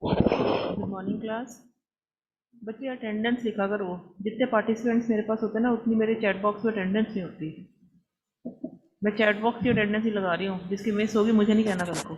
Good morning class. बच्चे attendance लिखा करो। जितने पार्टिसिपेंट्स मेरे पास होते हैं ना उतनी मेरे चैट बॉक्स में अटेंडेंस नहीं होती। मैं चैट बॉक्स की अटेंडेंस ही लगा रही हूँ, जिसकी मिस होगी मुझे नहीं कहना कल को।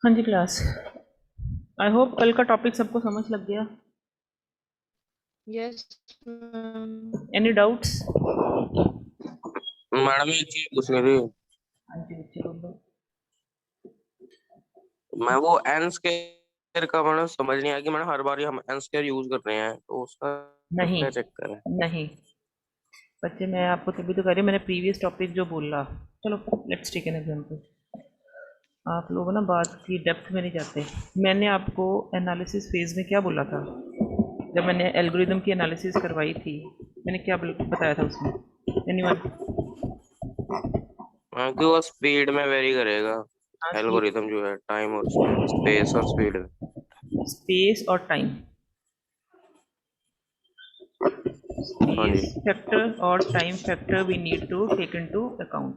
हाँ जी क्लास, आई होप कल का टॉपिक सबको समझ लग गया। Yes ma'am. Any doubts? Madam एक चीज पूछनी थी। हाँ जी बच्चे बोलो। मैं वो एन स्क्वायर का मैडम समझ नहीं आया कि मैडम हर बार हम एन स्क्वायर यूज कर रहे हैं तो उसका नहीं क्या चक्कर है? नहीं बच्चे, मैं आपको तभी तो कह रही हूँ, मैंने प्रीवियस टॉपिक जो बोला। चलो लेट्स टेक एन एग्जांपल। आप लोग ना बात की डेप्थ में नहीं जाते। मैंने आपको एनालिसिस फेज में क्या बोला था? जब मैंने एल्गोरिदम की एनालिसिस करवाई थी, मैंने क्या बताया था उसमें? एनीवन? कि वो स्पीड में वेरी करेगा। हाँ, एल्गोरिथम जो है टाइम और स्पेस और स्पीड में। स्पेस और टाइम, हाँ जी। स्पेस फैक्टर और time factor we need to take into account.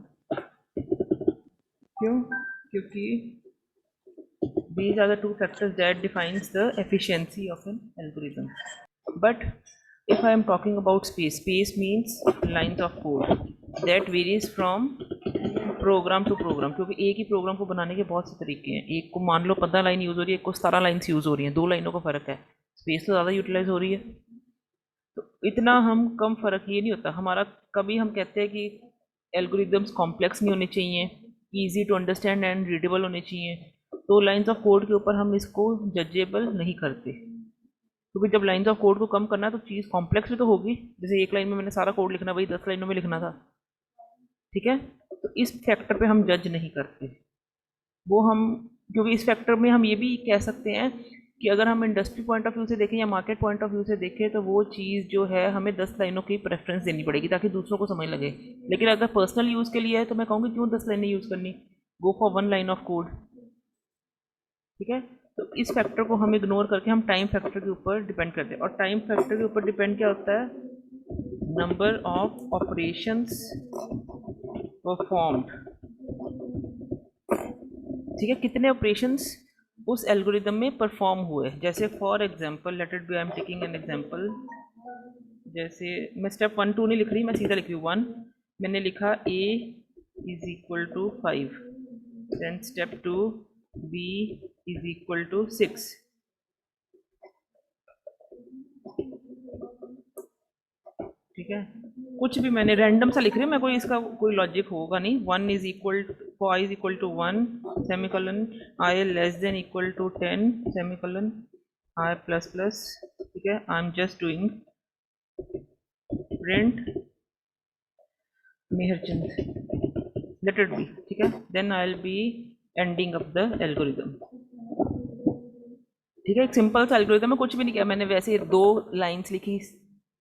क्यों? क्योंकि these are the two factors that defines the efficiency of an algorithm. But if I am talking about space, space means lines of code that varies from program to program, क्योंकि एक ही programme को बनाने के बहुत से तरीके हैं। एक को मान लो 15 लाइन यूज़ हो रही है, एक को 17 लाइन्स यूज़ हो रही हैं, 2 लाइनों का फ़र्क है, स्पेस तो ज़्यादा यूटिलाइज हो रही है। तो इतना हम कम फ़र्क ये नहीं होता हमारा। कभी हम कहते हैं कि एल्गोरिदम्स कॉम्प्लेक्स नहीं होने चाहिए, easy to understand and readable होने चाहिए। तो लाइंस ऑफ कोड के ऊपर हम इसको जजेबल नहीं करते, क्योंकि जब लाइंस ऑफ कोड को कम करना है तो चीज़ कॉम्प्लेक्स भी तो होगी। जैसे एक लाइन में मैंने सारा कोड लिखना, वही 10 लाइनों में लिखना था। ठीक है, तो इस फैक्टर पे हम जज नहीं करते वो हम, क्योंकि इस फैक्टर में हम ये भी कह सकते हैं कि अगर हम इंडस्ट्री पॉइंट ऑफ व्यू से देखें या मार्केट पॉइंट ऑफ व्यू से देखें तो वो चीज़ जो है हमें 10 लाइनों की प्रेफरेंस देनी पड़ेगी ताकि दूसरों को समझ लगे। लेकिन अगर पर्सनल यूज़ के लिए है तो मैं कहूँगी क्यों 10 लाइनें यूज़ करनी, go for 1 line of code. ठीक है, तो इस फैक्टर को हम इग्नोर करके हम टाइम फैक्टर के ऊपर डिपेंड करते हैं। और टाइम फैक्टर के ऊपर डिपेंड क्या होता है? Number of operations performed. ठीक है, कितने ऑपरेशंस उस एल्गोरिदम में परफॉर्म हुए। जैसे for example, late it be, I am taking an example. जैसे मैं स्टेप 1 2 नहीं लिख रही, मैं सीधा लिख रही हूँ 1। मैंने लिखा a is equal to 5, then step 2 b is equal to 6। ठीक है, कुछ भी मैंने रैंडम सा लिख रही हूँ मैं, कोई इसका कोई लॉजिक होगा नहीं। 1 is equal to i is equal to 1 semicolon, i less than equal to 10 semicolon, i plus plus. ठीक है, I am just doing print Mehrchand, let it be. ठीक है, then I will be ending up the algorithm. ठीक है, एक simple सा algorithm है, कुछ भी नहीं किया मैंने, वैसे 2 लाइंस लिखी,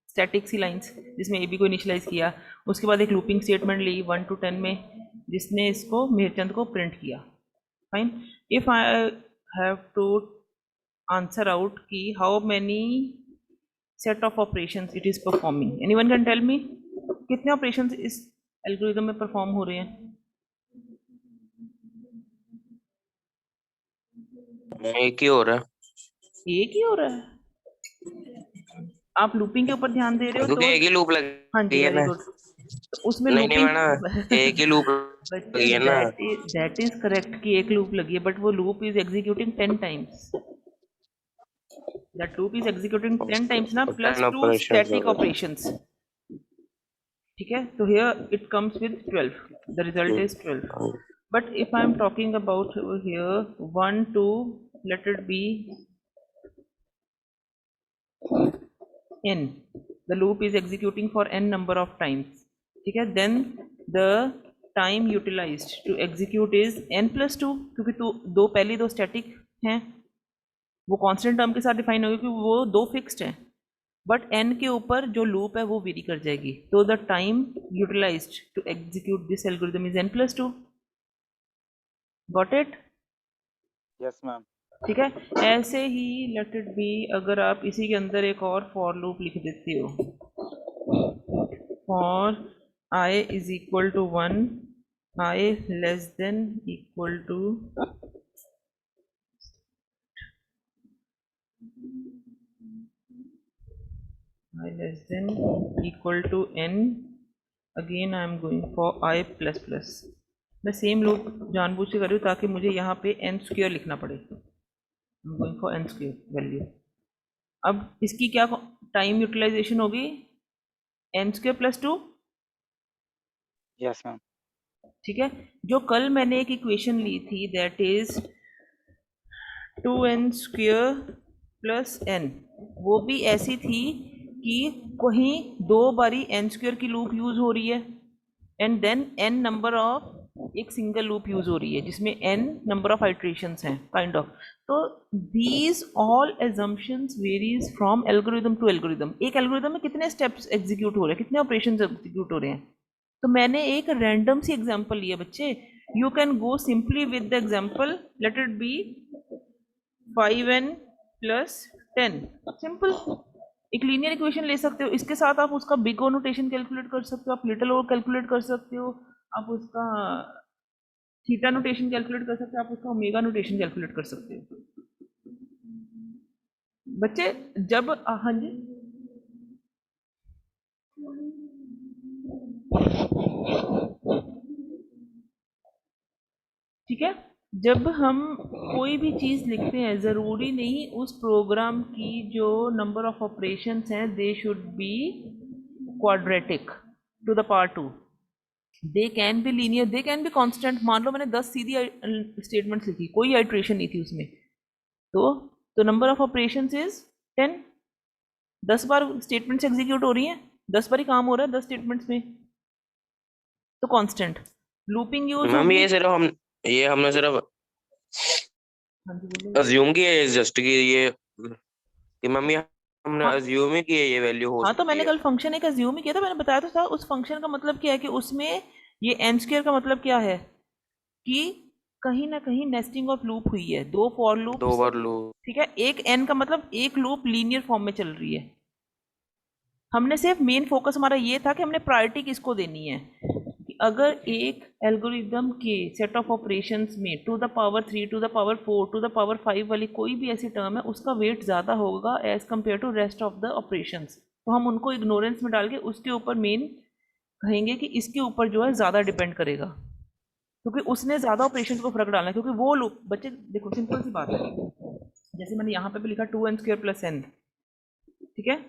स्टैटिक सी लाइंस, जिसमें ए बी को इनिशियलाइज किया, उसके बाद एक लूपिंग स्टेटमेंट ली 1 to 10 में, जिसने इसको मेहरचंद को प्रिंट किया। Fine, if I have to answer out कि how many set of operations it is performing, anyone can tell me कितने ऑपरेशंस इस एल्गोरिदम में परफॉर्म हो रहे हैं? एक ही हो रहा है एक ही हो रहा है। आप लूपिंग के ऊपर ध्यान दे रहे हो क्योंकि तो एक ही लूप हाँ जी, लगी है वेरी ना। गुड। तो उसमें नहीं नहीं लूपिंग मैडम, एक ही लूप बच्चे लगी है ना। दैट इज करेक्ट कि एक लूप लगी है, बट वो loop is executing 10 times. That loop is executing 10 times ना, प्लस 10 2 ऑपरेशंस हो स्टैटिक गए। ऑपरेशंस। ठीक है, तो here it comes with 12, the result is 12। But if I am talking about here 1 2, late it be n, the loop is executing for n number of times। ठीक है, then the time utilized to execute is n plus 2, क्योंकि तो दो पहली दो static हैं, वो constant term के साथ डिफाइन होगी क्योंकि वो दो फिक्स्ड हैं, बट n के ऊपर जो लूप है वो वेरी कर जाएगी, तो the time utilized to execute this algorithm is n plus 2। Got it? Yes ma'am. ठीक है, ऐसे ही लेट इट बी, अगर आप इसी के अंदर एक और फॉर लूप लिख देते हो, for i is equal to 1, i less than equal to i less than equal to n, again I am going for i plus plus. मैं सेम लूप जानबूझ के कर रही हूँ ताकि मुझे यहाँ पे n स्क्वायर लिखना पड़े। आई am going for n square value. अब इसकी क्या टाइम यूटिलाइजेशन होगी? n square plus 2। Yes ma'am. ठीक है, जो कल मैंने एक इक्वेशन ली थी that is 2n square plus n, वो भी ऐसी थी कि कहीं 2 बारी n स्क्वायर की लूप यूज हो रही है and then n number of एक सिंगल लूप यूज हो रही है जिसमें n नंबर ऑफ आइट्रेशंस हैं काइंड ऑफ। तो these all assumptions varies from algorithm to algorithm. एक एल्गोरिदम में कितने स्टेप्स एग्जीक्यूट हो रहे हैं, कितने ऑपरेशंस एग्जीक्यूट हो रहे हैं। तो मैंने एक रैंडम सी एग्जांपल लिया बच्चे, you can go simply with the example, late it B 5n plus 10, simple. एक लीनियर इक्वेशन ले सकते हो, इसके साथ आप उसका बिग ओ नोटेशन कैलकुलेट कर सकते हो, आप लिटिल ओ कैलकुलेट कर सकते हो, आप उसका थीटा नोटेशन कैलकुलेट कर सकते हो, आप उसका ओमेगा नोटेशन कैलकुलेट कर सकते हो। बच्चे जब हाँ जी, ठीक है, जब हम कोई भी चीज़ लिखते हैं ज़रूरी नहीं उस प्रोग्राम की जो नंबर ऑफ ऑपरेशंस हैं they should be quadratic to the power 2, they can be linear, they can be constant. मान लो मैंने 10 सीधी स्टेटमेंट्स लिखी, कोई आइट्रेशन नहीं थी उसमें, तो number of operations is 10। 10 bar statements execute हो रही हैं, 10 बार ही काम हो रहा है 10 स्टेटमेंट्स में, तो कांस्टेंट लूपिंग यूज मैम होगी। ये हमने सिर्फ हाँ जी बोलिए। अज्यूम किया है जस्ट कि ये कि मम्मी हमने हाँ अज्यूम ही किया ये वैल्यू हो हाँ, तो सकती मैंने है। कल फंक्शन एक अज्यूम ही किया था, मैंने बताया तो था उस फंक्शन का मतलब क्या है कि उसमें ये एन स्क्वायर का मतलब क्या है कि कहीं ना कहीं नेस्टिंग ऑफ लूप हुई है, 2 फॉर 2 लूप्स। Bar loop. ठीक है, एक एन का मतलब एक लूप लीनियर फॉर्म में चल रही है। हमने सिर्फ मेन फोकस हमारा ये था कि हमने प्रायोरिटी किसको देनी है, कि अगर एक एल्गोरिदम के सेट ऑफ ऑपरेशंस में to the power 3 to the power 4 to the power 5 वाली कोई भी ऐसी टर्म है उसका वेट ज़्यादा होगा as compare to rest of the operations, तो हम उनको इग्नोरेंस में डाल के उसके ऊपर मेन कहेंगे कि इसके ऊपर जो है ज़्यादा डिपेंड करेगा, क्योंकि उसने ज़्यादा ऑपरेशन को फर्क डालना है। क्योंकि वो लूप बच्चे देखो सिंपल सी बात है, जैसे मैंने यहाँ पे भी लिखा 2n स्क्वायर प्लस n। ठीक है,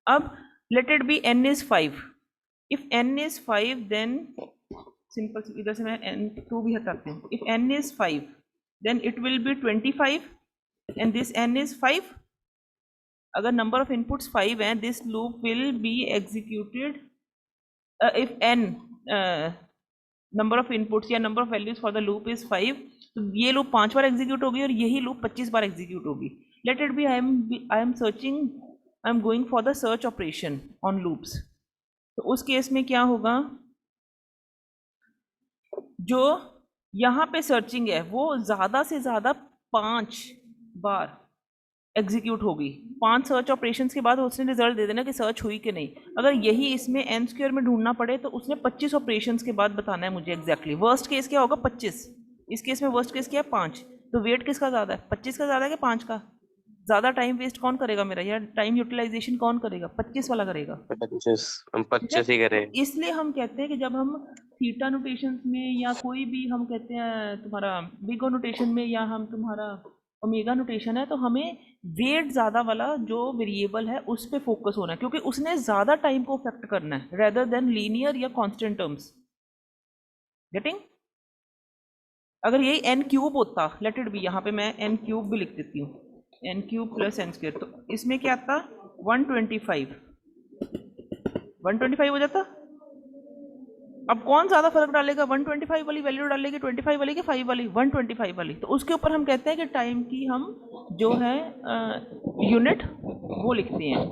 अब let it be n is 5, if n is 5 then simple, इधर से मैं n2 भी हटाती हूँ. If n is 5 then it will be 25 and this n is 5. अगर नंबर ऑफ इनपुट्स 5 हैं, this loop will be executed if n number of inputs या number of values for the loop is 5, तो ये loop 5 बार execute होगी और यही loop 25 बार execute होगी. Let it be I am searching, I am going for the search operation on loops. तो उस केस में क्या होगा, जो यहाँ पे सर्चिंग है वो ज़्यादा से ज़्यादा 5 बार एग्जीक्यूट होगी. 5 सर्च ऑपरेशंस के बाद उसने रिजल्ट दे देना कि सर्च हुई कि नहीं. अगर यही इसमें एन स्क्वायर में ढूंढना पड़े तो उसने 25 ऑपरेशंस के बाद बताना है मुझे एग्जैक्टली. वर्स्ट केस क्या होगा 25, इस केस में वर्स्ट केस क्या है 5. तो वेट किसका ज़्यादा है, 25 का ज़्यादा है कि 5 का. ज़्यादा टाइम वेस्ट कौन करेगा मेरा, या टाइम यूटिलाइजेशन कौन करेगा, 25 वाला करेगा. 25, हम ठीक है, 25 ही करें. तो इसलिए हम कहते हैं कि जब हम थीटा नोटेशंस में या कोई भी हम कहते हैं तुम्हारा बिग ओ नोटेशन में या हम तुम्हारा ओमेगा नोटेशन है, तो हमें वेट ज़्यादा वाला जो वेरिएबल है उस पर फोकस होना है, क्योंकि उसने ज़्यादा टाइम को अफेक्ट करना है रेदर देन लीनियर या कांस्टेंट टर्म्स. गेटिंग? अगर यही एन क्यूब होता, लेट इट बी, यहाँ पे मैं एन क्यूब भी लिख देती हूँ, n cube plus n square, तो इसमें क्या आता 125, 125 हो जाता. अब कौन ज़्यादा फर्क डालेगा, 125 वाली वैल्यू डालेगी 25 वाली कि 5 वाली, 125 वाली. तो उसके ऊपर हम कहते हैं कि टाइम की हम जो है यूनिट वो लिखते हैं.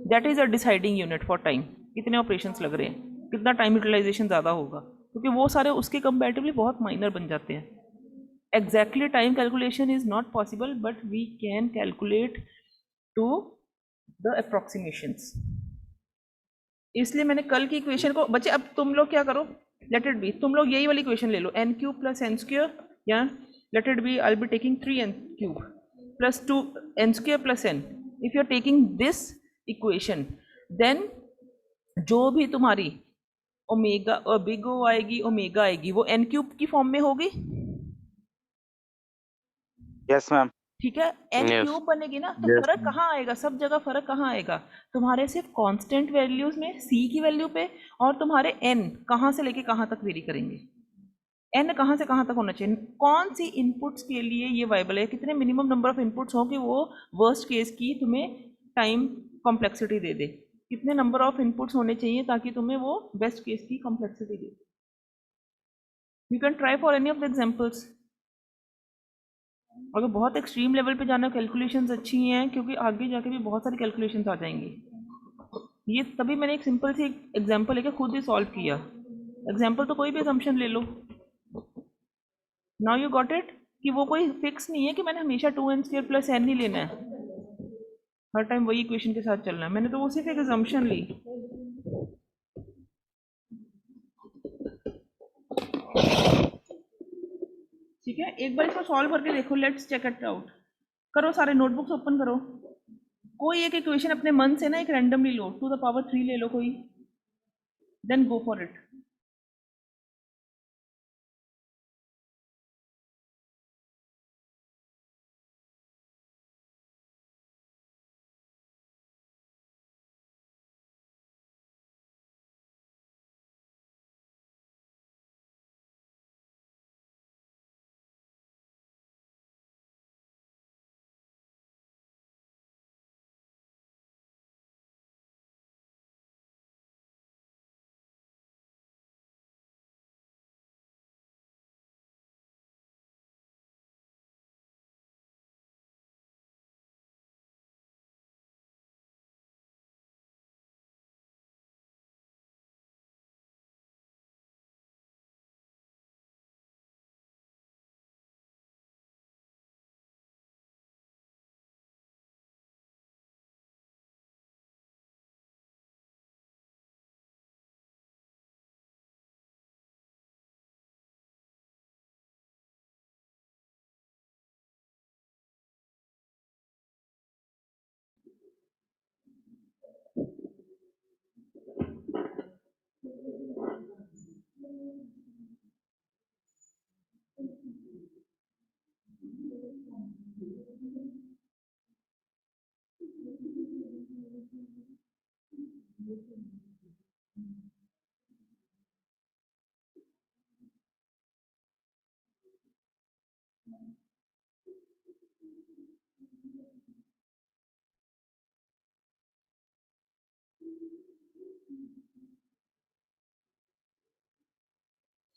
That is a deciding unit for time. कितने ऑपरेशंस लग रहे हैं, कितना टाइम यूटिलाइजेशन ज़्यादा होगा, क्योंकि वो सारे उसके कंपैरेटिवली बहुत माइनर बन जाते हैं. Exactly time calculation is not possible, but we can calculate to the approximations. इसलिए मैंने कल की इक्वेशन को, बच्चे अब तुम लोग क्या करो, लेट इट बी, तुम लोग यही वाली इक्वेशन ले लो, n cube plus n square, या let it be I be taking 3n cube plus 2n square plus n. If you are taking this equation, then जो भी तुम्हारी ओमेगा और बिग ओ आएगी, ओमेगा आएगी, वो n क्यूब की फॉर्म में होगी. Yes, ma'am. ठीक है, एन Yes. क्यूब बनेगी ना, तो Yes. फर्क कहाँ आएगा, सब जगह फर्क कहाँ आएगा, तुम्हारे सिर्फ कांस्टेंट वैल्यूज में सी की वैल्यू पे, और तुम्हारे एन कहाँ से लेके कहाँ तक वेरी करेंगे. एन कहाँ से कहाँ तक होना चाहिए, कौन सी इनपुट्स के लिए ये वाइबल है, कितने मिनिमम नंबर ऑफ इनपुट्स हो कि वो वर्स्ट केस की तुम्हें टाइम कॉम्प्लेक्सिटी दे दे, कितने नंबर ऑफ इनपुट्स होने चाहिए ताकि तुम्हें वो बेस्ट केस की complexity they. You can try for any of the examples. अगर बहुत एक्सट्रीम लेवल पे जाना, कैलकुलेशंस अच्छी हैं, क्योंकि आगे जाके भी बहुत सारी कैलकुलेशंस आ जाएंगी. ये तभी मैंने एक सिंपल सी एग्जांपल लेके खुद ही सॉल्व किया. एग्जांपल तो कोई भी असम्पशन ले लो. नाउ यू गॉट इट कि वो कोई फिक्स नहीं है कि मैंने हमेशा 2n स्क्वायर प्लस n ही लेना है, हर टाइम वही इक्वेशन के साथ चलना है. मैंने तो वो सिर्फ एक असम्पशन ली. ठीक है, एक बार इसको सॉल्व करके देखो, लेट्स चेक इट आउट. करो, सारे नोटबुक्स ओपन करो, कोई एक इक्वेशन अपने मन से ना एक रैंडमली लो, 2 द पावर 3 ले लो कोई, देन गो फॉर इट.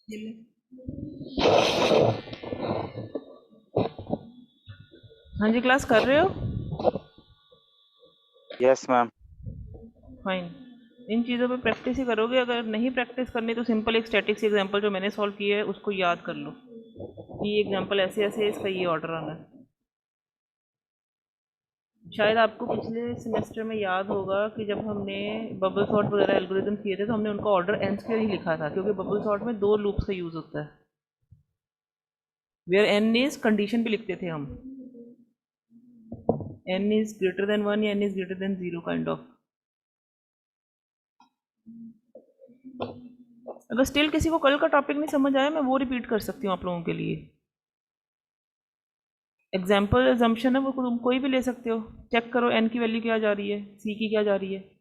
ये ले। हाँ जी, क्लास कर रहे हो? Yes, ma'am. फाइन। इन चीज़ों पे प्रैक्टिस ही करोगे, अगर नहीं प्रैक्टिस करनी तो सिंपल एक स्टैटिक्स एग्जांपल जो मैंने सॉल्व किया है उसको याद कर लो कि ये एग्जांपल ऐसे ऐसे है, इसका ये ऑर्डर आना है। शायद आपको पिछले सेमेस्टर में याद होगा कि जब हमने बबल सॉर्ट वगैरह एल्गोरिदम किए थे तो हमने उनका ऑर्डर एन स्क्वायर ही लिखा था, क्योंकि बबल सॉर्ट में 2 लूप्स का यूज़ होता है, वेयर एन इज कंडीशन भी लिखते थे हम, एन इज ग्रेटर देन 1 या n is greater than 0 kind of. अगर स्टिल किसी को कल का टॉपिक नहीं समझ आया, मैं वो रिपीट कर सकती हूँ आप लोगों के लिए। एग्जाम्पल एजम्पशन है, वो तुम कोई भी ले सकते हो। चेक करो एन की वैल्यू क्या जा रही है, सी की क्या जा रही है।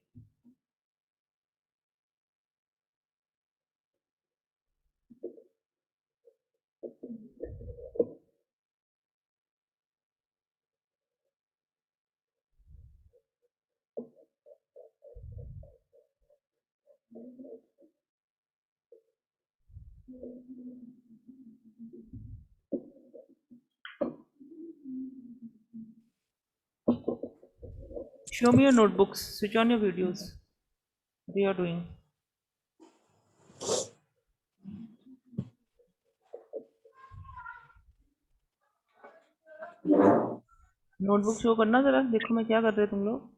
Show me your notebooks, switch on your videos. They are doing. Notebook show करना जरा, देखो मैं क्या कर रहे तुम लोग।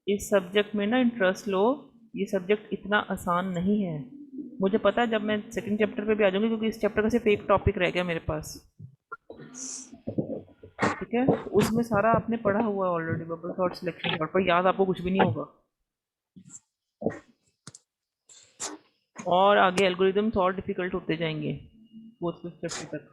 इस सब्जेक्ट में ना इंटरेस्ट लो, ये सब्जेक्ट इतना आसान नहीं है। मुझे पता है, जब मैं सेकंड चैप्टर पे भी आ जाऊंगी, क्योंकि इस चैप्टर का सिर्फ एक टॉपिक रह गया मेरे पास। ठीक है, उसमें सारा आपने पढ़ा हुआ है already, bubble sort, selection sort, पर याद आपको कुछ भी नहीं होगा। और आगे एल्गोरिदम्स और डिफिकल्ट होते जाएंगे फोर्थ फिफ्थ चैप्टर तक।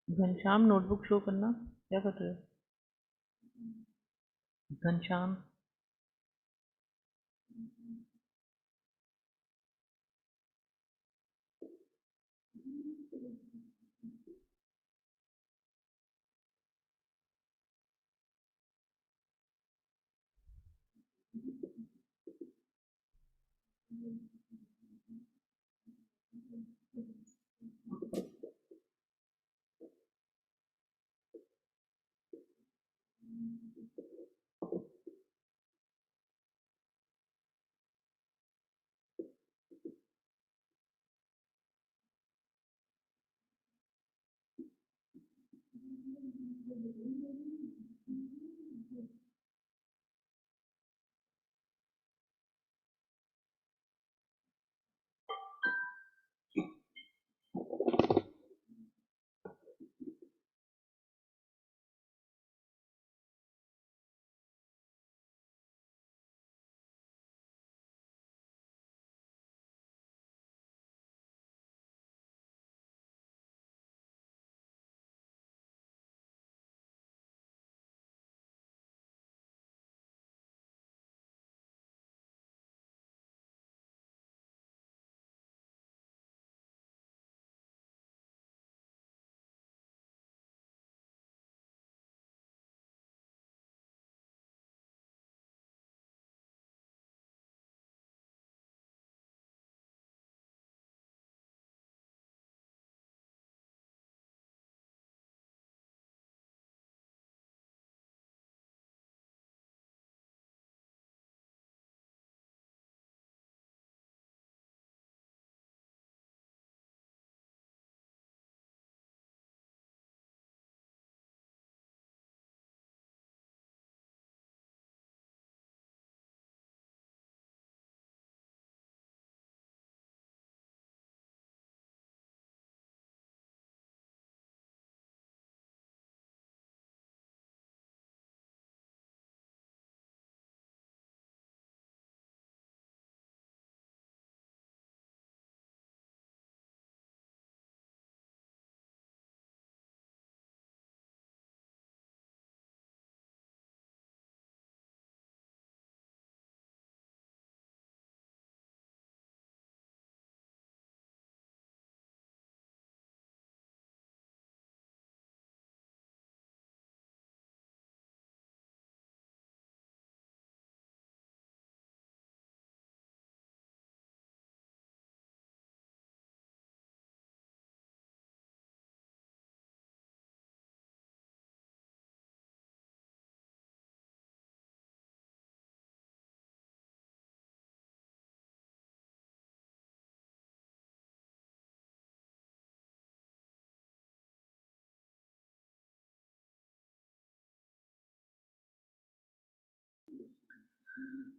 घनश्याम नोटबुक शो करना, क्या कर रहे हो घनश्याम?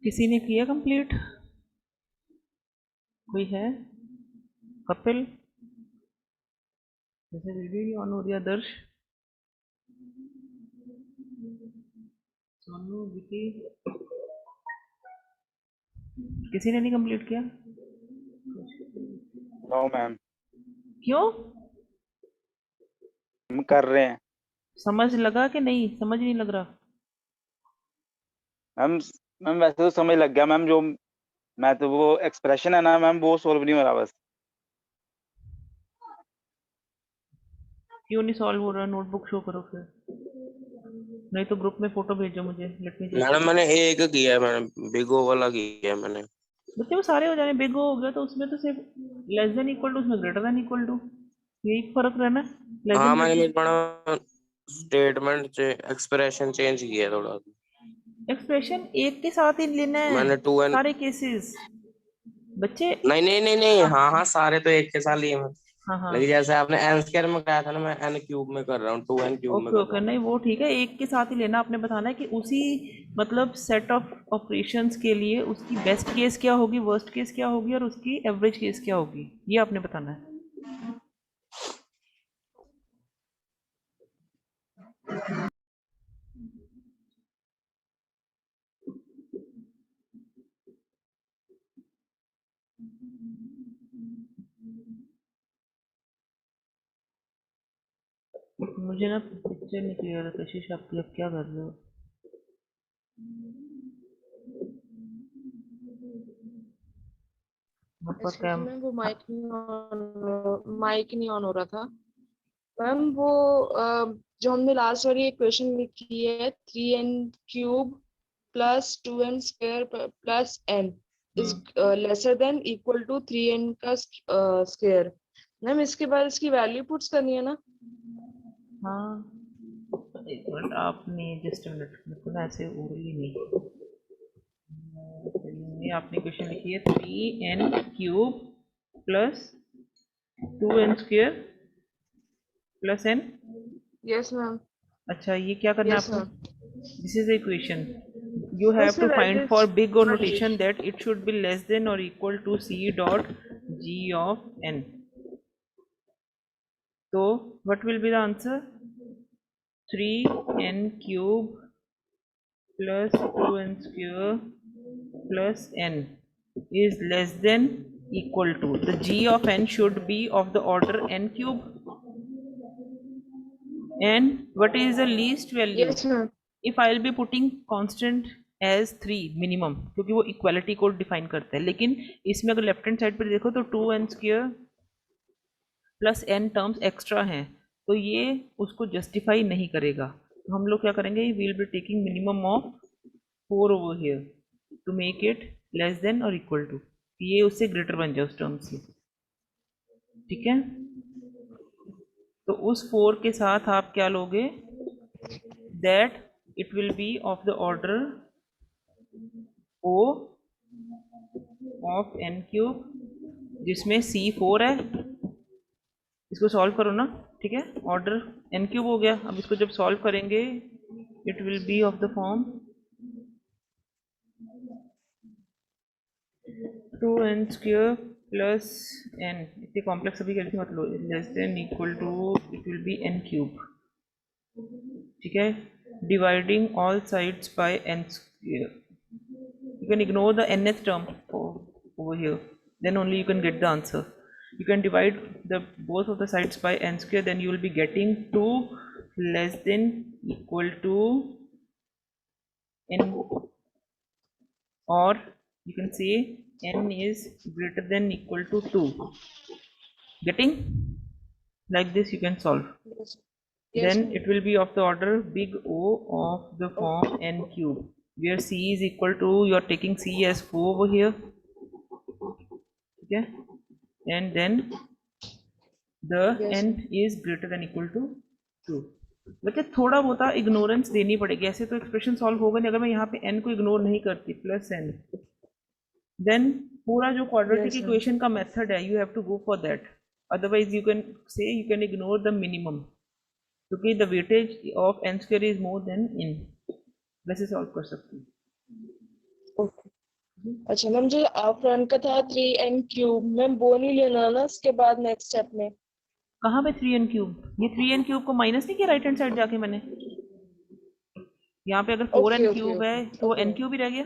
किसी ने किया कंप्लीट? कोई है? कपिल, जैसे वीडियो ही ऑन हो रही है। दर्श, सोनू, विकी, किसी ने नहीं कंप्लीट किया? नो मैम, क्यों? हम कर रहे हैं। समझ लगा कि नहीं? समझ नहीं लग रहा? मैम मैम वैसे तो समझ लग गया मैम, जो मैं तो वो एक्सप्रेशन है ना मैम, वो सोल्व नहीं हो रहा बस। क्यों नहीं सॉल्व हो रहा? नोटबुक शो करो फिर, नहीं तो ग्रुप में फोटो भेजो मुझे, लेट मी चेक। मैडम मैंने एक किया है, मैंने बिगो वाला किया है मैंने। बच्चे वो सारे हो जाने। बिग हो गया तो उसमें तो सिर्फ लेस देन इक्वल टू, उसमें ग्रेटर देन इक्वल टू, यही फर्क रहना है। लेस हाँ देन मैंने ग्रेटर। मेरे मैडम स्टेटमेंट एक्सप्रेशन चेंज किया है थोड़ा। एक्सप्रेशन एक के साथ ही लेना है, मैंने टू एन, सारे केसेस बच्चे। नहीं नहीं नहीं नहीं, हाँ हाँ सारे तो एक के साथ लिए मैं। हाँ हाँ। लेकिन जैसे आपने एन स्क्वायर में कराया था ना, मैं एन क्यूब में कर रहा हूँ, टू एन क्यूब में ओके कर रहा ओके, हूँ। नहीं वो ठीक है, एक के साथ ही लेना। आपने बताना है कि उसी मतलब सेट ऑफ ऑपरेशंस के लिए उसकी बेस्ट केस क्या होगी, वर्स्ट केस क्या होगी, और उसकी एवरेज केस क्या होगी, ये आपने बताना है। मुझे ना पिक्चर नहीं क्लियर है कशिश, आपकी आप क्या कर रहे हो? आपका एक्सक्यूज कैम मैम, वो माइक नहीं ऑन हो रहा था मैम। वो जो हमने लास्ट वाली क्वेश्चन लिखी है 3n³ plus 2n square plus n is lesser than equal to 3n का स्क्वायर। मैम इसके बाद इसकी वैल्यू पुट्स करनी है ना? हाँ, एक मिनट, आपने जस्ट मिनट, मेरे को ना ऐसे ओरली नहीं, आपने क्वेश्चन लिखी है 3n³ plus 2n square plus n। Yes ma'am. अच्छा, ये क्या करना है यस आपको? Ma'am. This is a equation. You have इसमें to find values for big or हाँ जी। notation that it should be less than or equal to c dot g of n. So what will be the answer? 3n³ plus 2n square plus n is less than equal to, the g of n should be of the order n³, and what is the least value? Yes ma'am. if I will be putting constant as 3 minimum, क्योंकि वो equality को define करता है, लेकिन इसमें अगर left hand side पर देखो तो 2n square plus n terms extra हैं, तो ये उसको जस्टिफाई नहीं करेगा। तो हम लोग क्या करेंगे, will be taking minimum of 4 over here to make it less than और इक्वल टू, ये उससे ग्रेटर बन जाए उस टर्म से। ठीक है, तो उस 4 के साथ आप क्या लोगे, that it will be of the order O of n³, जिसमें c4 है। इसको सॉल्व करो ना, ठीक है, ऑर्डर n³ हो गया। अब इसको जब सॉल्व करेंगे it will be of the form 2n square plus n, इतनी कॉम्प्लेक्स अभी कैलसी मत लो, less than equal to, it will be n³। ठीक है, dividing all sides by n square. You can ignore the nth term over here, then only you can get the answer. You can divide the both of the sides by n square, then you will be getting 2 less than equal to n, or you can say n is greater than equal to 2. Getting? Like this you can solve. Yes, Then ma'am. it will be of the order big O of the form n³, where c is equal to, you are taking c as 4 over here, okay, and then the Yes, n is greater than equal to 2. बच्चे थोड़ा बहुत ignorance देनी पड़ेगी, ऐसे तो expression solve होगा नहीं। अगर मैं यहाँ पे n को इग्नोर नहीं करती प्लस n, देन पूरा जो क्वाड्रेटिक Yes, ma'am. इक्वेशन का मेथड है, you have to go for that, otherwise you can say you can ignore the minimum, क्योंकि the weightage of n square is more than n, वैसे solve कर सकते हैं। Okay. अच्छा ma'am, जो front का था 3n³, मैम वो नहीं लेना ना इसके बाद नेक्स्ट स्टेप में? कहाँ पे 3n³? ये 3n³ को माइनस नहीं किया राइट हैंड साइड जाके मैंने, यहाँ पे अगर 4n³ है तो वो n³ ही रह गया।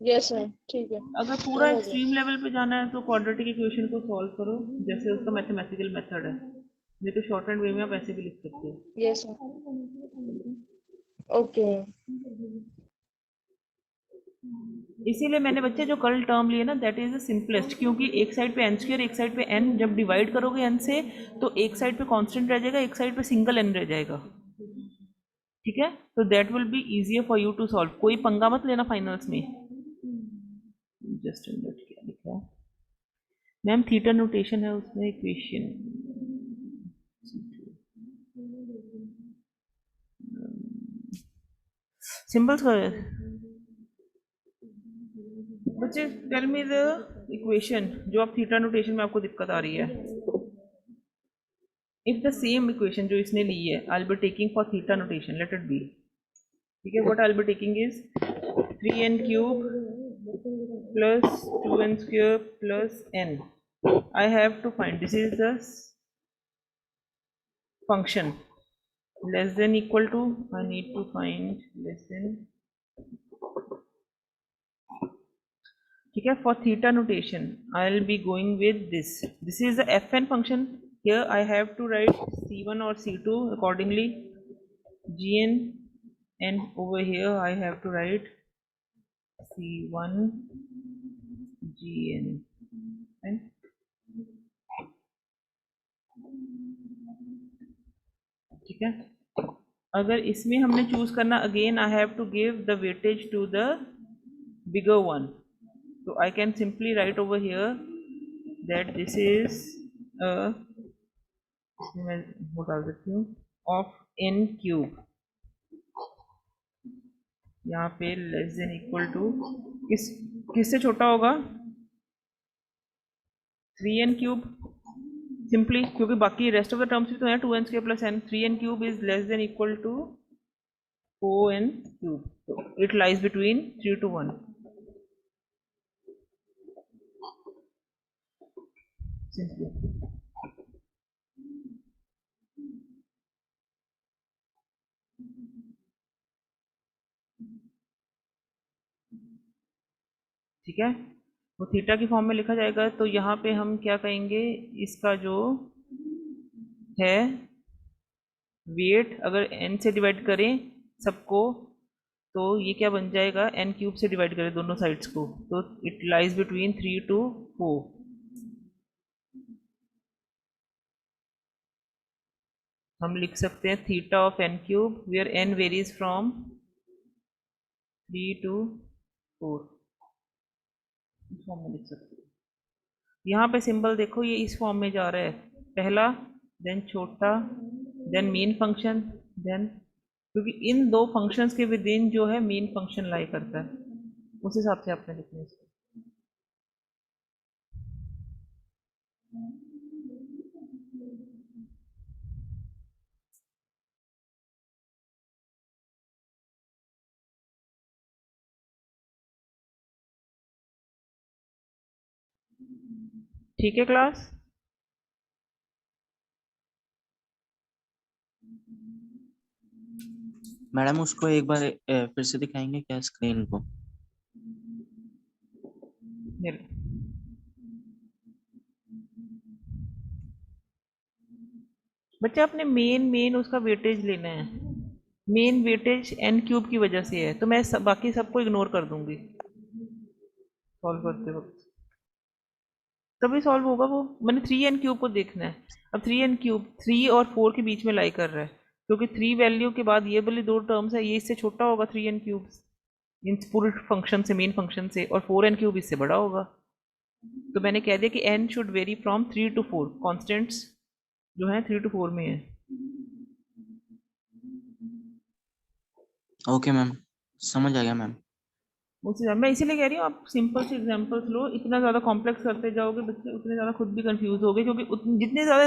यस मैम, ठीक है। अगर पूरा एक्सट्रीम लेवल पे जाना है तो क्वाड्रेटिक इक्वेशन को सॉल्व करो, जैसे उसका मैथमेटिकल मेथड है, नहीं तो शॉर्ट हैंड वे में आप ऐसे भी लिख सकते हो। Yes ma'am. ओके। इसीलिए मैंने बच्चे जो कल टर्म लिए ना, दैट इज द सिंपलेस्ट, क्योंकि एक साइड पे n स्क्वायर, एक साइड पे n, जब डिवाइड करोगे n से तो एक साइड पे कांस्टेंट रह जाएगा, एक साइड पे सिंगल n रह जाएगा। ठीक है, तो that will be easier for you to solve. कोई पंगा मत लेना फाइनल्स में। जस्ट मिनट, क्या लिखा है मैम? थीटा नोटेशन है उसमें, इक्वेशन सिंबल्स का है। बच्चे टेल मी द इक्वेशन जो आप थीटा नोटेशन में आपको दिक्कत आ रही है। इफ द सेम इक्वेशन जो इसने ली है, आई will be taking for theta notation, late it be. ठीक है, what I will be taking is 3n³ plus 2n square plus n. I have to find, this is the function, less than equal to, I need to find less than, ठीक है, for theta notation I will be going with this is the fn function. Here I have to write C1 or C2 accordingly. Gn, and over here I have to write C1 Gn. Right? ठीक है, अगर इसमें हमने choose करना, again I have to give the weightage to the bigger one. So I can simply write over here that this is मैं वो डाल देती हूँ of n cube. यहाँ पे लेस देन इक्वल टू किससे छोटा होगा? 3n क्यूब सिंपली, क्योंकि बाकी रेस्ट ऑफ द टर्म्स भी तो है 2n square plus n. 3n cube is less than equal to 4n cube. तो it lies between 3 to 1. Simply ठीक है, वो थीटा की फॉर्म में लिखा जाएगा. तो यहाँ पे हम क्या कहेंगे, इसका जो है वेट अगर n से डिवाइड करें सबको, तो ये क्या बन जाएगा, n क्यूब से डिवाइड करें दोनों साइड्स को, तो इट लाइज बिटवीन 3 to 4. हम लिख सकते हैं theta of n cube where n varies from 3 to 4. इस फॉर्म में लिख सकते हैं. यहाँ पे सिंबल देखो, ये इस फॉर्म में जा रहा है, पहला देन छोटा देन मेन फंक्शन देन, क्योंकि इन दो फंक्शंस के विद इन जो है मेन फंक्शन लाई करता है, उस हिसाब से आपने लिखना है इसको. ठीक है क्लास. मैडम उसको एक बार फिर से दिखाएंगे क्या स्क्रीन को? बच्चे अपने मेन उसका वेटेज लेना है. मेन वेटेज n क्यूब की वजह से है, तो मैं बाकी सबको इग्नोर कर दूंगी सॉल्व करते वक्त. तभी सॉल्व होगा वो. मैंने 3n क्यूब को देखना है. अब 3n क्यूब 3 और 4 के बीच में लाई कर रहा है, क्योंकि 3 वैल्यू के बाद ये वाली दो टर्म्स है, ये इससे छोटा होगा 3n क्यूब इन पूरे फंक्शन से, मेन फंक्शन से, और 4n क्यूब इससे बड़ा होगा. तो मैंने कह दिया कि n should very from 3 to 4. Constants जो है 3 to 4 में है. ओके मैम, समझ आ गया मैम. उसी मैं इसीलिए कह रही हूँ आप सिंपल से एग्जांपल्स लो. इतना ज़्यादा कॉम्प्लेक्स करते जाओगे बच्चे, उतने ज़्यादा खुद भी कंफ्यूज होगे, क्योंकि जितने ज़्यादा